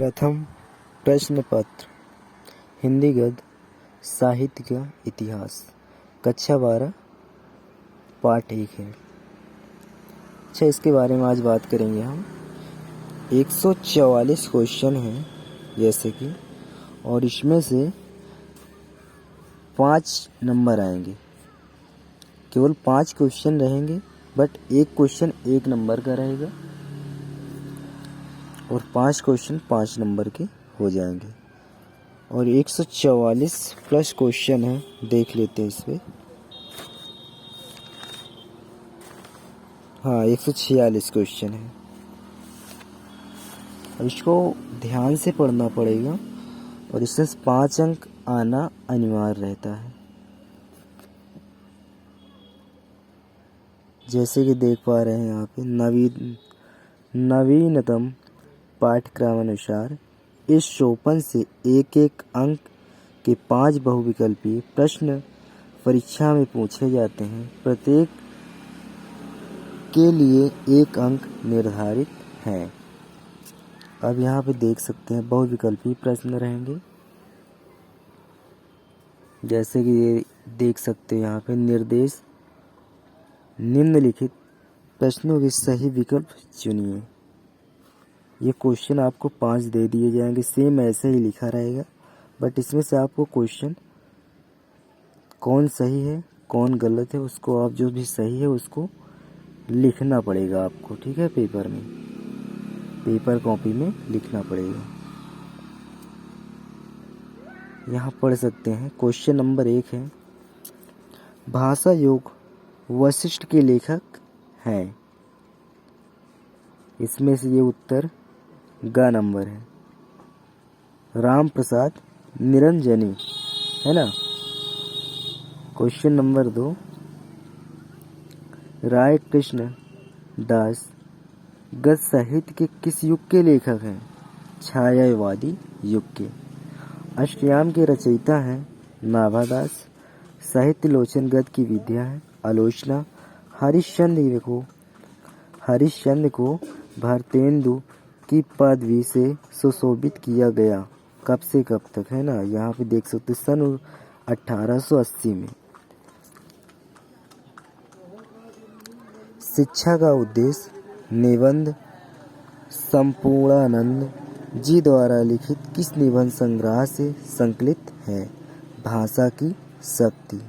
प्रथम प्रश्न पत्र हिंदी गद्य साहित्य का इतिहास कक्षा 12 पाठ 1 है। अच्छा, इसके बारे में आज बात करेंगे हम। 144 क्वेश्चन हैं जैसे कि, और इसमें से 5 नंबर आएंगे। केवल 5 क्वेश्चन रहेंगे, बट एक क्वेश्चन 1 नंबर का रहेगा और 5 क्वेश्चन 5 नंबर के हो जाएंगे। और 144 प्लस क्वेश्चन है, देख लेते हैं इसमें। हाँ, 146 क्वेश्चन है। और इसको ध्यान से पढ़ना पड़ेगा और इसमें 5 अंक आना अनिवार्य रहता है। जैसे कि देख पा रहे हैं यहाँ पे नवीनतम पाठ्यक्रम अनुसार इस शोपन से एक एक अंक के 5 बहुविकल्पीय प्रश्न परीक्षा में पूछे जाते हैं। प्रत्येक के लिए 1 अंक निर्धारित है। अब यहाँ पे देख सकते हैं बहुविकल्पीय प्रश्न रहेंगे। जैसे कि ये देख सकते हैं यहाँ पे निर्देश निम्नलिखित प्रश्नों के सही विकल्प चुनिए। ये क्वेश्चन आपको 5 दे दिए जाएंगे, सेम ऐसे ही लिखा रहेगा, बट इसमें से आपको क्वेश्चन कौन सही है कौन गलत है उसको आप जो भी सही है उसको लिखना पड़ेगा आपको, ठीक है। पेपर कॉपी में लिखना पड़ेगा। यहाँ पढ़ सकते हैं। क्वेश्चन नंबर 1 है, भाषा योग वशिष्ठ के लेखक हैं। इसमें से ये उत्तर ग नंबर है, राम प्रसाद निरंजनी, है ना। क्वेश्चन नंबर 2, राय कृष्ण दास गद्य साहित्य के किस युग के लेखक हैं? छायावादी युग के। अष्टयाम के रचयिता हैं नाभादास। साहित्य लोचन गद्य की विद्या है आलोचना। हरिश्चंद्र को भारतेंदु की पदवी से सुशोभित किया गया। कब से कब तक, है ना। यहाँ पे देख सकते सन 1880 में। शिक्षा का उद्देश्य निबंध संपूर्णानंद जी द्वारा लिखित किस निबंध संग्रह से संकलित है? भाषा की शक्ति।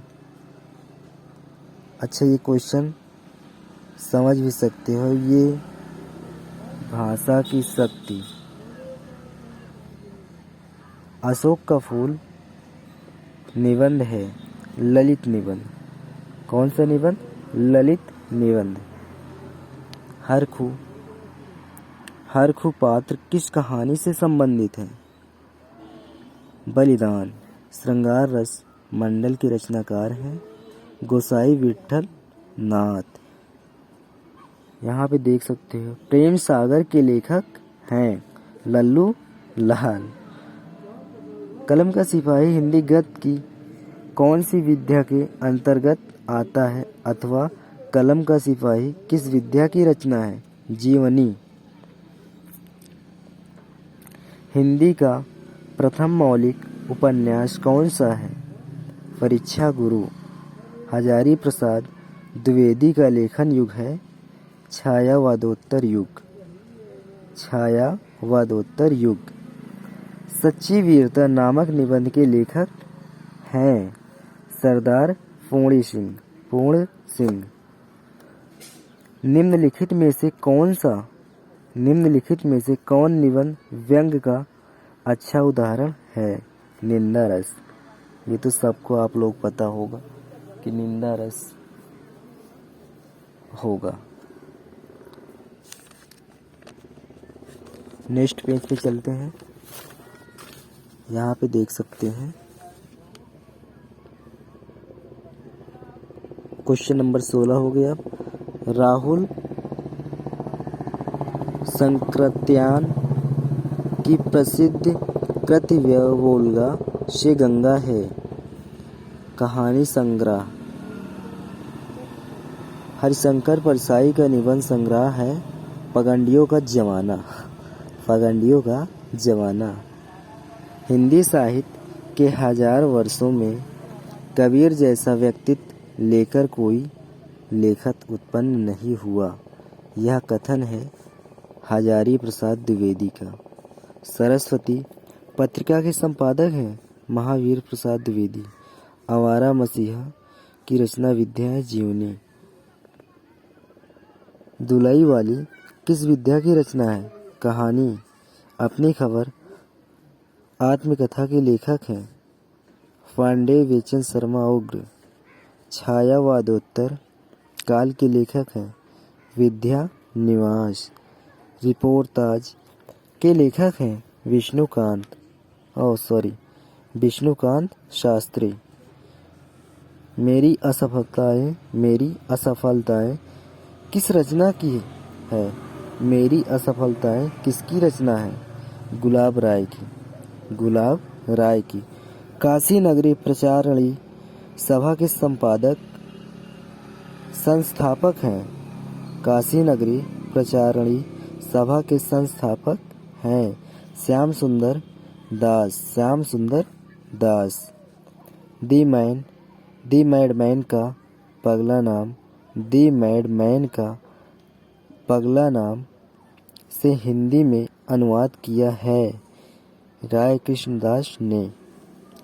अच्छा, ये क्वेश्चन समझ भी सकते हो। ये भाषा की शक्ति अशोक का फूल निबंध है, ललित निबंध। कौन सा निबंध? ललित निबंध। हरखू पात्र किस कहानी से संबंधित है? बलिदान। श्रृंगार रस मंडल के रचनाकार हैं गोसाई विठल नाथ। यहाँ पे देख सकते हो प्रेम सागर के लेखक हैं लल्लू लाल। कलम का सिपाही हिंदी गद्य की कौन सी विद्या के अंतर्गत आता है, अथवा कलम का सिपाही किस विद्या की रचना है? जीवनी। हिंदी का प्रथम मौलिक उपन्यास कौन सा है? परीक्षा गुरु। हजारी प्रसाद द्विवेदी का लेखन युग है छायावादोत्तर युग। सच्ची वीरता नामक निबंध के लेखक हैं सरदार पूर्ण सिंह। निम्नलिखित में से कौन निबंध व्यंग्य का अच्छा उदाहरण है? निंदा रस। ये तो सबको आप लोग पता होगा कि निंदा रस होगा। नेक्स्ट पेज पे चलते हैं। यहाँ पे देख सकते हैं क्वेश्चन नंबर 16 हो गया। राहुल संकृत्यान की प्रसिद्ध कृति वोल्गा से गंगा है। कहानी संग्रह। हरिशंकर परसाई का निबंध संग्रह है पगडंडियों का जमाना। हिंदी साहित्य के 1000 वर्षों में कबीर जैसा व्यक्तित्व लेकर कोई लेखक उत्पन्न नहीं हुआ, यह कथन है हजारी प्रसाद द्विवेदी का। सरस्वती पत्रिका के संपादक हैं महावीर प्रसाद द्विवेदी। आवारा मसीहा की रचना विद्या है जीवनी। दुलाई वाली किस विद्या की रचना है? कहानी। अपनी खबर आत्मकथा के लेखक हैं पांडे बेचन शर्मा उग्र। छायावादोत्तर काल के लेखक हैं विद्या निवास। रिपोर्ताज के लेखक हैं विष्णुकांत शास्त्री। मेरी असफलताएं किस रचना की है? मेरी असफलताएं किसकी रचना है? गुलाब राय की। काशी नगरी प्रचारणी सभा के संस्थापक हैं। काशी नगरी प्रचारणी सभा के संस्थापक हैं श्याम सुंदर दास। दी मैडमैन का पगला नाम से हिंदी में अनुवाद किया है राय कृष्णदास ने।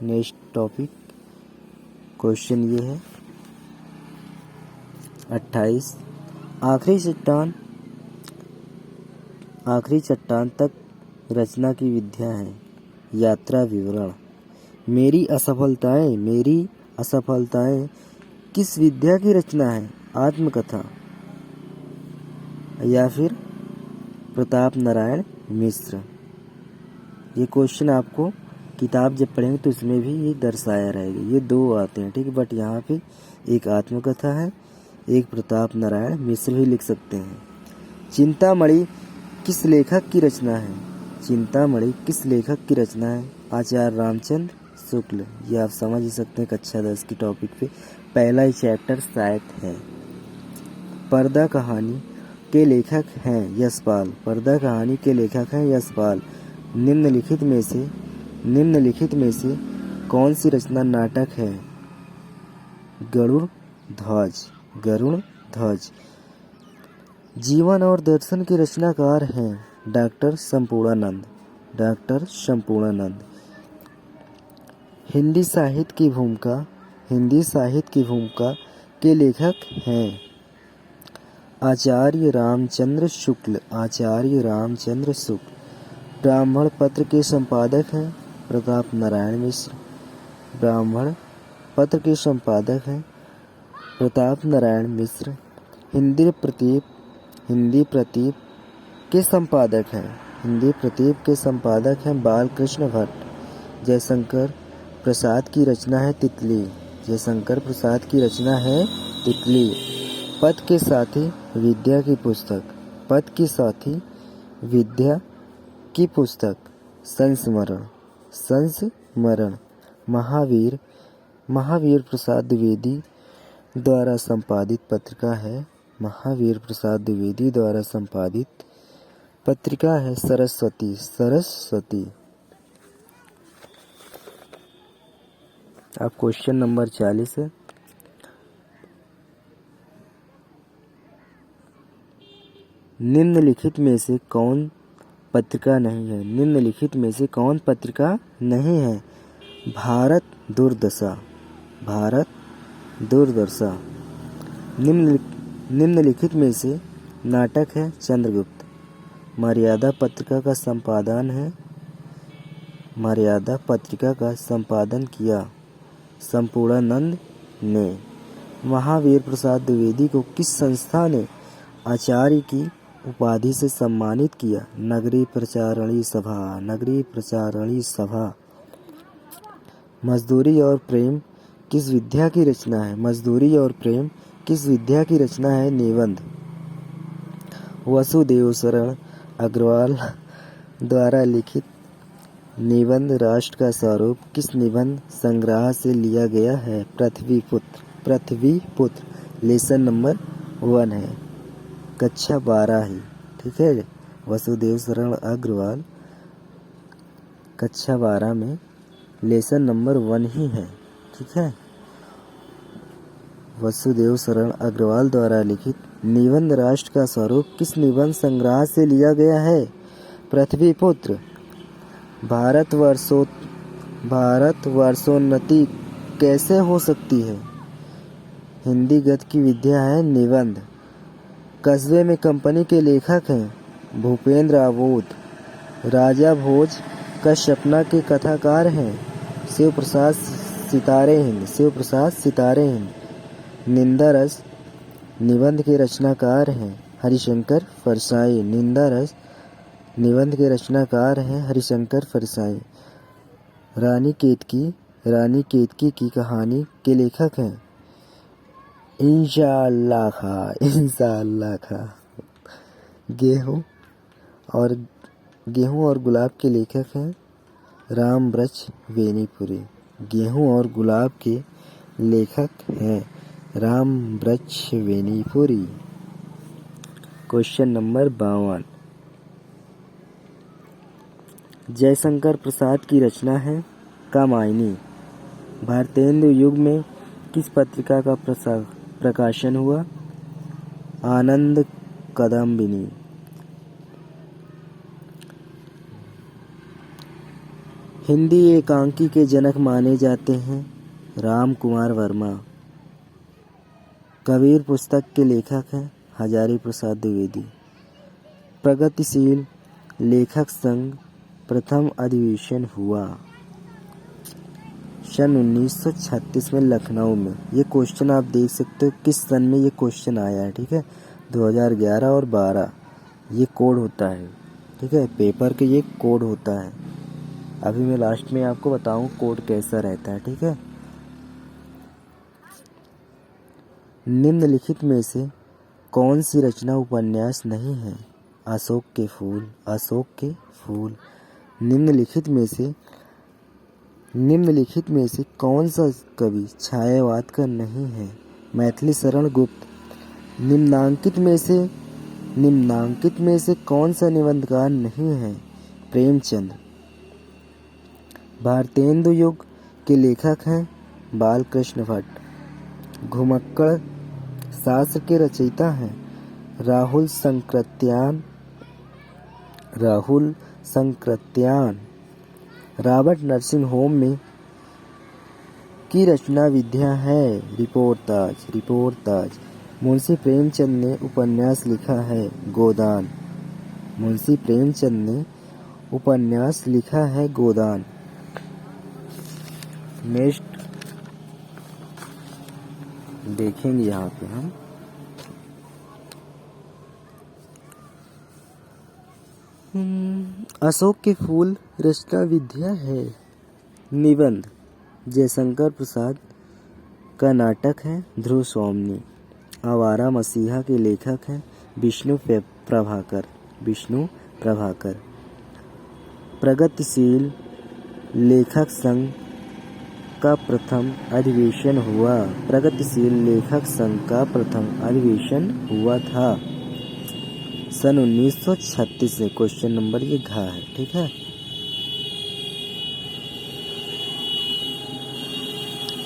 नेक्स्ट टॉपिक क्वेश्चन ये है 28। आखिरी चट्टान तक रचना की विद्या है। यात्रा विवरण। मेरी असफलताएं किस विद्या की रचना है? आत्मकथा या फिर प्रताप नारायण मिश्र। ये क्वेश्चन आपको किताब जब पढ़ेंगे तो इसमें भी ये दर्शाया रहेगा। ये दो आते हैं, ठीक है, बट यहाँ पे एक आत्मकथा है, एक प्रताप नारायण मिश्र भी लिख सकते हैं। चिंतामणि किस लेखक की रचना है? चिंतामणि किस लेखक की रचना है? आचार्य रामचंद्र शुक्ल। ये आप समझ ही सकते हैं कक्षा 10 की टॉपिक पे पहला ही चैप्टर साहित्य है। पर्दा कहानी के लेखक हैं यशपाल। पर्दा कहानी के लेखक हैं यशपाल। निम्नलिखित में से कौन सी रचना नाटक है? गरुड़ ध्वज। जीवन और दर्शन के रचनाकार हैं डॉक्टर संपूर्णानंद। हिंदी साहित्य की भूमिका के लेखक हैं आचार्य रामचंद्र शुक्ल। ब्राह्मण पत्र के संपादक हैं प्रताप नारायण मिश्र। हिंदी प्रतीप के संपादक हैं बालकृष्ण भट्ट। जयशंकर प्रसाद की रचना है तितली। पद के साथी विद्या की पुस्तक संस्मरण महावीर प्रसाद द्विवेदी द्वारा संपादित पत्रिका है सरस्वती। अब क्वेश्चन नंबर 40 है। निम्नलिखित में से कौन पत्रिका नहीं है? भारत दुर्दशा। निम्नलिखित में से नाटक है चंद्रगुप्त। मर्यादा पत्रिका का संपादन किया संपूर्णानंद ने। महावीर प्रसाद द्विवेदी को किस संस्था ने आचार्य की उपाधि से सम्मानित किया? नगरी प्रचारणी सभा। मजदूरी और प्रेम किस विद्या की रचना है? निबंध। वसुदेव शरण अग्रवाल द्वारा लिखित निबंध राष्ट्र का स्वरूप किस निबंध संग्रह से लिया गया है? पृथ्वीपुत्र। लेसन नंबर 1 है, कक्षा 12 ही, ठीक है। वसुदेव शरण अग्रवाल कक्षा 12 में लेसन नंबर 1 ही है। ठीक है। वसुदेव शरण अग्रवाल द्वारा लिखित निबंध राष्ट्र का स्वरूप किस निबंध संग्रह से लिया गया है? पृथ्वीपुत्र। भारतवर्षोन्नति कैसे हो सकती है? हिंदी गद्य की विद्या है निबंध। कस्बे में कंपनी के लेखक हैं भूपेंद्र आबोध। राजा भोज का सपना के कथाकार हैं शिव प्रसाद सितारे हिंद। निंदा रस निबंध के रचनाकार हैं हरिशंकर परसाई। निंदा रस निबंध के रचनाकार हैं हरिशंकर परसाई। रानी केतकी की कहानी के लेखक हैं इंशाअल्लाह खां। गेहूं और गुलाब के लेखक हैं राम वृक्ष वेनीपुरी। गेहूं और गुलाब के लेखक हैं राम वृक्ष वेनीपुरी। Question number 52। जयशंकर प्रसाद की रचना है कामायनी। भारतेंदु युग में किस पत्रिका का प्रकाशन हुआ? आनंद कदम्बिनी। हिंदी एकांकी के जनक माने जाते हैं राम कुमार वर्मा। कबीर पुस्तक के लेखक हैं हजारी प्रसाद द्विवेदी। प्रगतिशील लेखक संघ प्रथम अधिवेशन हुआ सन 1936 में लखनऊ में। ये क्वेश्चन आप देख सकते हो किस सन में ये क्वेश्चन आया है। ठीक है। 2011 और 12 ये कोड होता है। ठीक है। पेपर के ये कोड होता है। अभी मैं लास्ट में आपको बताऊं कोड कैसा रहता है। ठीक है। निम्नलिखित में से कौन सी रचना उपन्यास नहीं है? अशोक के फूल। निम्नलिखित में से कौन सा कवि छायावाद का नहीं है? मैथिली शरण गुप्त। निम्नांकित में से कौन सा निबंधकार नहीं है? प्रेमचंद। भारतेंदु युग के लेखक हैं बालकृष्ण भट्ट। घुमक्कड़ शास्त्र के रचयिता हैं राहुल संकृत्यान। रॉबर्ट नर्सिंग होम में की रचना विद्या है रिपोर्ताज। मुंशी प्रेमचंद ने उपन्यास लिखा है गोदान। नेक्स्ट देखेंगे यहाँ पे हम अशोक के फूल रचना विद्या है निबंध। जयशंकर प्रसाद का नाटक है ध्रुव स्वामिनी। आवारा मसीहा के लेखक हैं विष्णु प्रभाकर। प्रगतिशील लेखक संघ का प्रथम अधिवेशन हुआ था सन 1936 में। क्वेश्चन नंबर ये घ है। ठीक है।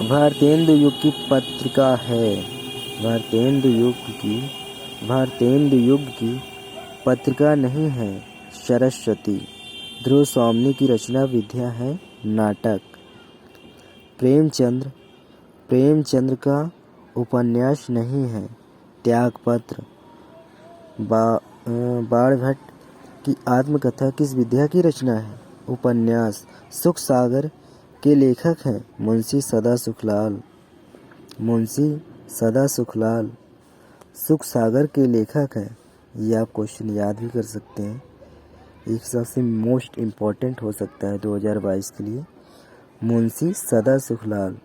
भारतेंदु युग की पत्रिका है भारतेंदु युग की पत्रिका नहीं है सरस्वती। ध्रुव स्वामिनी की रचना विद्या है नाटक। प्रेमचंद्र का उपन्यास नहीं है त्यागपत्र। बाणभट्ट की आत्मकथा किस विद्या की रचना है? उपन्यास। सुख सागर के लेखक हैं मुंशी सदा सुखलाल। सुख सागर के लेखक हैं। ये आप क्वेश्चन याद भी कर सकते हैं। एक सबसे मोस्ट इम्पोर्टेंट हो सकता है 2022 के लिए। मुंशी सदा सुखलाल।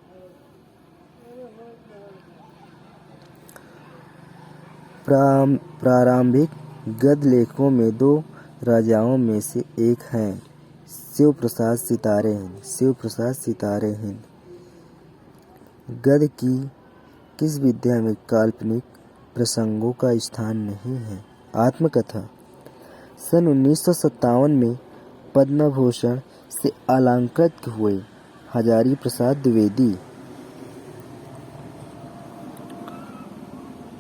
प्रारंभिक गद्य लेखकों में 2 राजाओं में से एक हैं शिव प्रसाद सितारे हिंद। गद्य की किस विद्या में काल्पनिक प्रसंगों का स्थान नहीं है? आत्मकथा। सन 1957 में पद्म भूषण से अलंकृत हुए? हजारी प्रसाद द्विवेदी।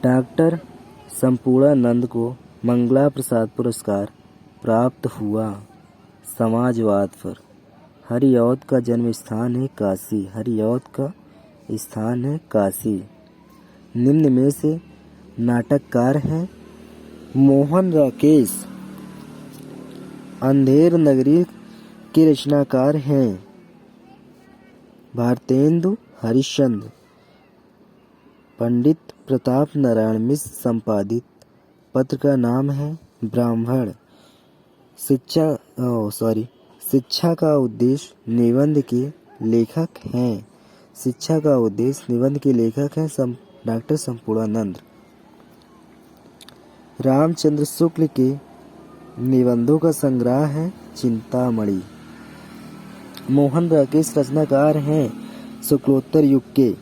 डॉक्टर संपूर्णानंद को मंगला प्रसाद पुरस्कार प्राप्त हुआ समाजवाद पर। हरिऔध का जन्म स्थान है काशी। हरिऔध का स्थान है काशी। निम्न में से नाटककार हैं मोहन राकेश। अंधेर नगरी के रचनाकार हैं भारतेंदु हरिश्चंद्र। पंडित प्रताप नारायण मिश्र संपादित पत्र का नाम है ब्राह्मण। शिक्षा का उद्देश्य निबंध के लेखक हैं। शिक्षा का उद्देश्य निबंध के लेखक हैं डॉक्टर संपूर्णानंद। रामचंद्र शुक्ल के निबंधों का संग्रह है चिंतामणि। मोहन राकेश रचनाकार हैं शुक्लोत्तर युग के।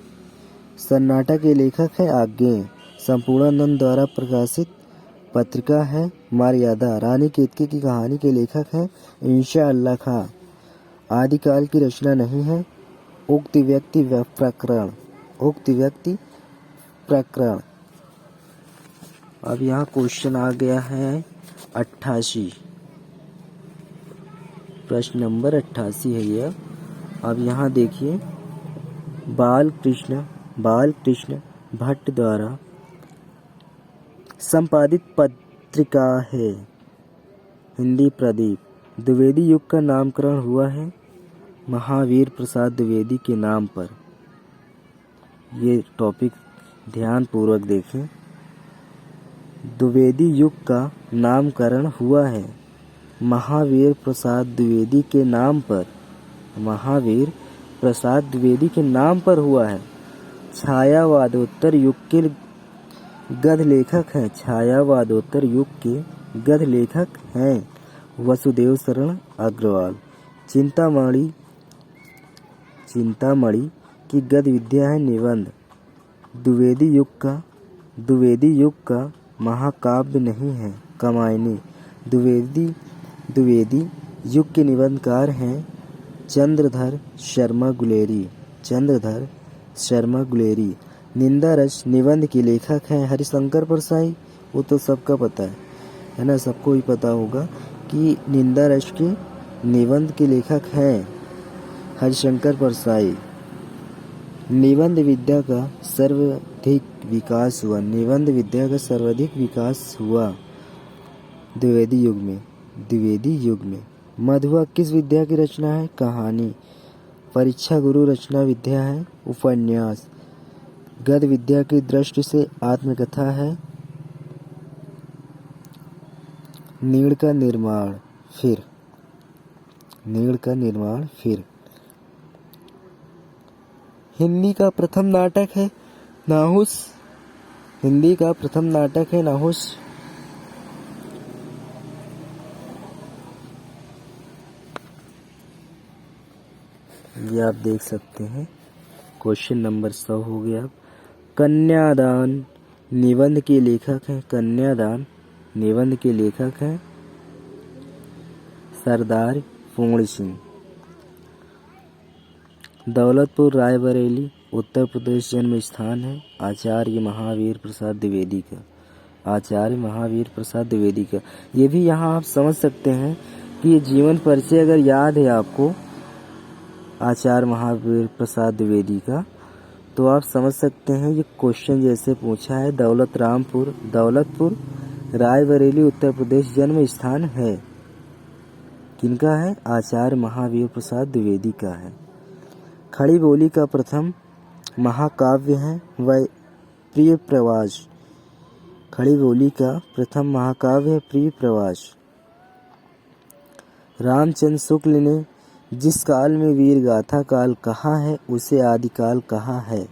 सन्नाटा के लेखक हैं आज्ञे। संपूर्णानंद द्वारा प्रकाशित पत्रिका है मर्यादा। रानी केतकी की कहानी के लेखक हैं इंशा अल्लाह खां। आदिकाल की रचना नहीं है। उक्त व्यक्ति प्रकरण। अब यहाँ क्वेश्चन आ गया है 88। प्रश्न नंबर 88 है यह। अब यहाँ देखिए, बाल कृष्ण भट्ट द्वारा संपादित पत्रिका है हिंदी प्रदीप। द्विवेदी युग का नामकरण हुआ है महावीर प्रसाद द्विवेदी के नाम पर। ये टॉपिक ध्यान पूर्वक देखें। द्विवेदी युग का नामकरण हुआ है महावीर प्रसाद द्विवेदी के नाम पर। महावीर प्रसाद द्विवेदी के नाम पर हुआ है। छायावादोत्तर युग के गद्य लेखक हैं। छायावादोत्तर युग के गद्य लेखक हैं वसुदेव शरण अग्रवाल। चिंतामणि की गद्य विद्या है निबंध। द्विवेदी युग का महाकाव्य नहीं है कामायनी। द्विवेदी युग के निबंधकार हैं चंद्रधर शर्मा गुलेरी। निंदा रस निबंध के लेखक हैं हरिशंकर परसाई। वो तो सबका पता है ना, सबको ही पता होगा कि निंदा रस के निबंध के लेखक हैं हरिशंकर परसाई। निबंध विद्या का सर्वाधिक विकास हुआ द्विवेदी युग में। मधुआ किस विद्या की रचना है? कहानी। परीक्षा गुरु रचना विद्या है उपन्यास। गद्य विद्या की दृष्टि से आत्मकथा है नीड़ का निर्माण फिर। हिंदी का प्रथम नाटक है नाहुस। ये आप देख सकते हैं। क्वेश्चन नंबर 100 हो गया। कन्यादान निबंध के लेखक हैं सरदार पूर्ण सिंह। दौलतपुर रायबरेली उत्तर प्रदेश जन्म स्थान है आचार्य महावीर प्रसाद द्विवेदी का। ये भी यहाँ आप समझ सकते हैं कि ये जीवन परिचय अगर याद है आपको आचार्य महावीर प्रसाद द्विवेदी का, तो आप समझ सकते हैं ये क्वेश्चन जैसे पूछा है। दौलतपुर रायबरेली उत्तर प्रदेश जन्म स्थान है किनका है? आचार्य महावीर प्रसाद द्विवेदी का है। खड़ी बोली का प्रथम महाकाव्य है वह प्रिय प्रवास। प्रिय प्रवास। रामचंद्र शुक्ल ने जिस काल में वीर गाथा काल कहा है उसे आदिकाल कहा है।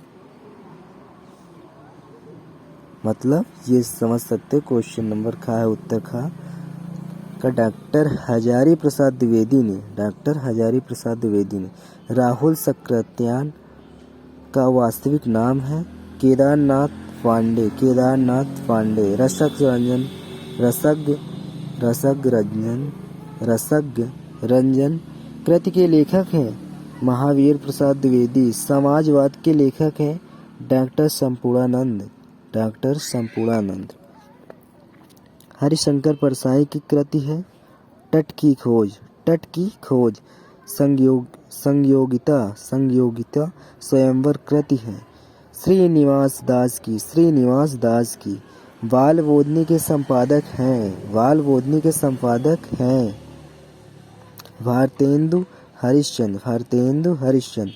मतलब ये समझ सकते क्वेश्चन नंबर खा है उत्तर खा का डॉक्टर हजारी प्रसाद द्विवेदी ने। राहुल सक्रात्यान का वास्तविक नाम है केदारनाथ पांडे। रसज्ञ रंजन कृति के लेखक हैं महावीर प्रसाद द्विवेदी। समाजवाद के लेखक हैं डॉक्टर संपूर्णानंद। डॉक्टर संपूर्णानंद। हरिशंकर परसाई की कृति है तट की खोज। तट की खोज। संयोगिता स्वयंवर कृति है श्रीनिवास दास की। श्रीनिवास दास की। बालबोधनी के संपादक हैं। बालबोधनी के संपादक हैं भारतेंदु हरिश्चंद्र। भारतेंदु हरिश्चंद्र।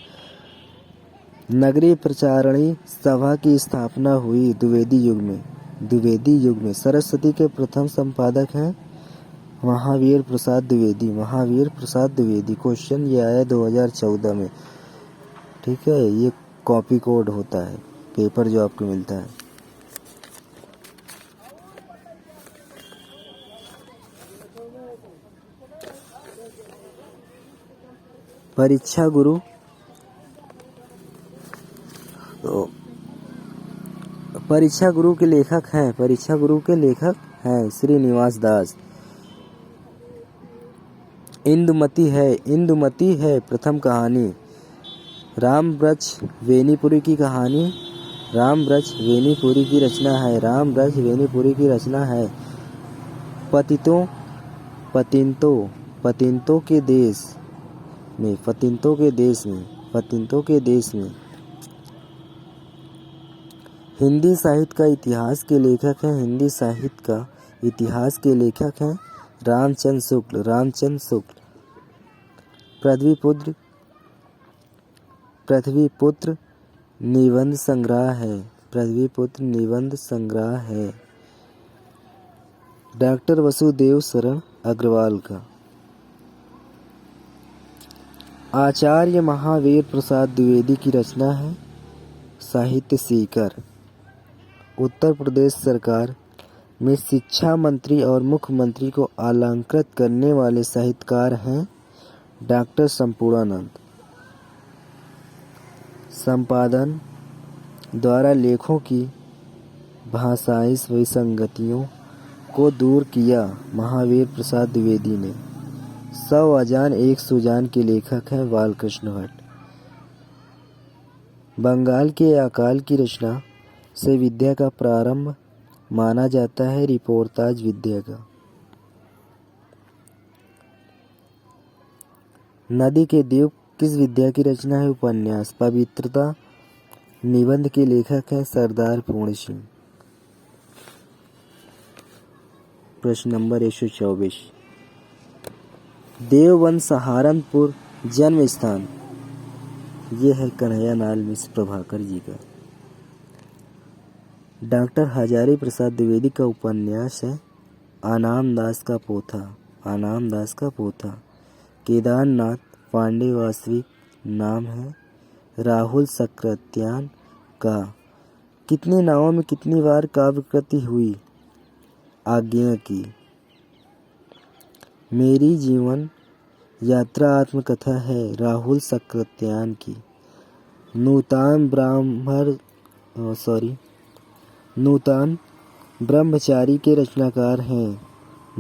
नगरीय प्रचारणी सभा की स्थापना हुई द्विवेदी युग में। द्विवेदी युग में। सरस्वती के प्रथम संपादक हैं महावीर प्रसाद द्विवेदी। महावीर प्रसाद द्विवेदी। क्वेश्चन ये आया 2014 में। ठीक है, ये कॉपी कोड होता है पेपर जो आपको मिलता है। परीक्षा गुरु तो परीक्षा गुरु के लेखक हैं। परीक्षा गुरु के लेखक हैं श्रीनिवास दास। इंदुमती है प्रथम कहानी। राम ब्रज वेनीपुरी की कहानी। राम ब्रज वेनीपुरी की रचना है। राम ब्रज वेनीपुरी की रचना है। पतिंतों के देश में। पतिंतों के देश में। हिंदी साहित्य का इतिहास के लेखक हैं। हिंदी साहित्य का इतिहास के लेखक हैं रामचंद्र शुक्ल। रामचंद्र शुक्ल। पृथ्वीपुत्र निबंध संग्रह है। पृथ्वीपुत्र निबंध संग्रह है डॉक्टर वसुदेव शरण अग्रवाल का। आचार्य महावीर प्रसाद द्विवेदी की रचना है साहित्य सीकर। उत्तर प्रदेश सरकार में शिक्षा मंत्री और मुख्यमंत्री को अलंकृत करने वाले साहित्यकार हैं डॉक्टर संपूर्णानंद। संपादन द्वारा लेखों की भाषाई विसंगतियों को दूर किया महावीर प्रसाद द्विवेदी ने। 100 अजान एक सुजान के लेखक हैं बालकृष्ण भट्ट। बंगाल के अकाल की रचना से विद्या का प्रारंभ माना जाता है रिपोर्ताज विद्या का। नदी के द्वीप किस विद्या की रचना है उपन्यास। पवित्रता निबंध के लेखक हैं सरदार पूर्ण सिंह। प्रश्न नंबर 124। देवबंद सहारनपुर जन्म स्थान ये है कन्हैयालाल मिश्र प्रभाकर जी का। डॉक्टर हजारी प्रसाद द्विवेदी का उपन्यास है आनाम दास का पोथा। आनाम दास का पोथा। केदारनाथ पांडे वास्तविक नाम है राहुल सक्रात्यान का। कितने नावों में कितनी बार काव्य कृति हुई आज्ञा की। मेरी जीवन यात्रा आत्मकथा है राहुल सक्रात्यान की। नूतन ब्रह्मचारी के रचनाकार हैं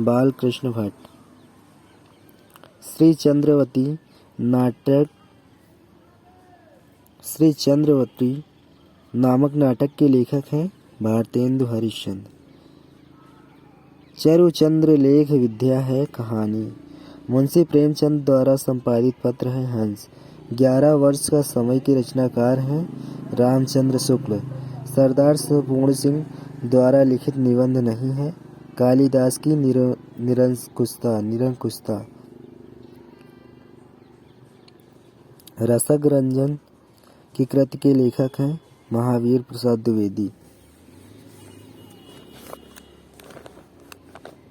बालकृष्ण भट्ट। श्री चंद्रवती नामक नाटक के लेखक हैं भारतेंदु हरिश्चंद्र। चरुचंद्र लेख विद्या है कहानी। मुंशी प्रेमचंद द्वारा संपादित पत्र है हंस। 11 वर्ष का समय के रचनाकार हैं रामचंद्र शुक्ल। सरदार पूर्ण सिंह द्वारा लिखित निबंध नहीं है। कालिदास की निरंकुशता। रसक रंजन की कृति के लेखक हैं महावीर प्रसाद द्विवेदी।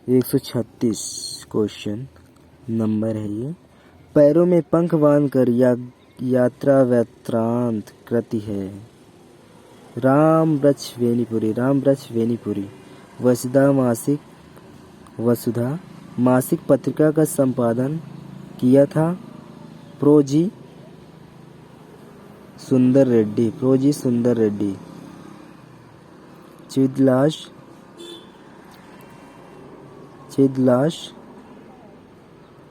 136 क्वेश्चन नंबर है ये। पैरों में पंख बांधकर यात्रा वृत्तांत कृति है राम ब्रज वेनीपुरी। वसुधा मासिक पत्रिका का संपादन किया था प्रोजी सुंदर रेड्डी।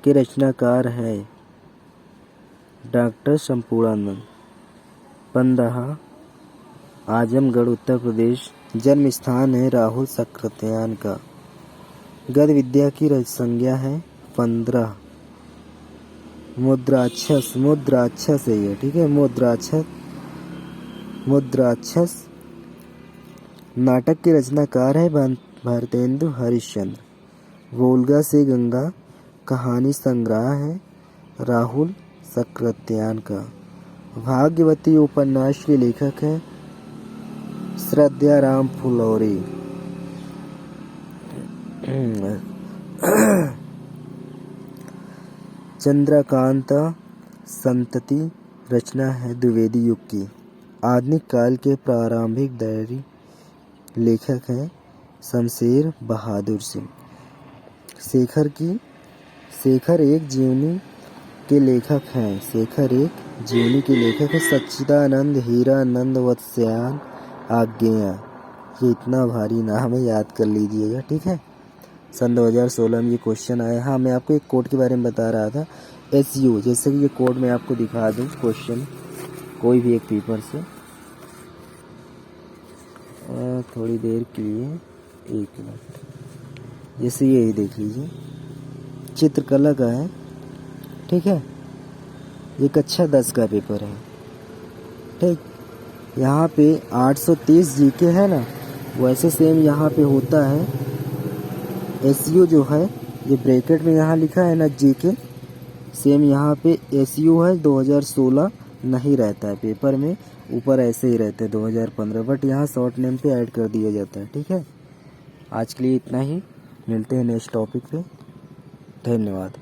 के रचनाकार है डॉक्टर संपूर्णानंद। पंदहा आजमगढ़ उत्तर प्रदेश। जन्म स्थान है राहुल सक्रात्यान का। गद्य विद्या की संज्ञा है 15। मुद्राक्षस, मुद्राक्षस है ये, ठीक है, मुद्राक्षस, मुद्राक्षस। नाटक के रचनाकार है भारतेंदु हरिश्चंद्र। वोल्गा से गंगा कहानी संग्रह है राहुल सक्रात्यान का। भाग्यवती उपन्यास के लेखक है श्रद्धाराम फुलोरी। चंद्रकांता संतति रचना है द्विवेदी युग की। आधुनिक काल के प्रारंभिक डायरी लेखक हैं शमशेर बहादुर सिंह। शेखर एक जीवनी के लेखक हैं। शेखर एक जीवनी के लेखक है सच्चिदानंद हीरानंद वत्स्यायन आज्ञेय। ये इतना भारी नाम है, याद कर लीजिएगा, ठीक है। सन 2016 में ये क्वेश्चन आया। हाँ, मैं आपको एक कोड के बारे में बता रहा था, SU। जैसे कि ये कोड मैं आपको दिखा दूँ, क्वेश्चन कोई भी एक पेपर से, थोड़ी देर के लिए, 1 मिनट। जैसे ये देख लीजिए, चित्रकला का है, ठीक है। ये कक्षा 10 का पेपर है, ठीक। यहाँ पे 830 GK है ना, वैसे सेम यहाँ पे होता है SU जो है, ये ब्रैकेट में यहाँ लिखा है ना GK, सेम यहाँ पे SU है 2016 नहीं रहता है पेपर में, ऊपर ऐसे ही रहते हैं 2015, बट यहाँ शॉर्ट नेम पे ऐड कर दिया जाता है, ठीक है। आज के लिए इतना ही, मिलते हैं नेक्स्ट टॉपिक पे। धन्यवाद।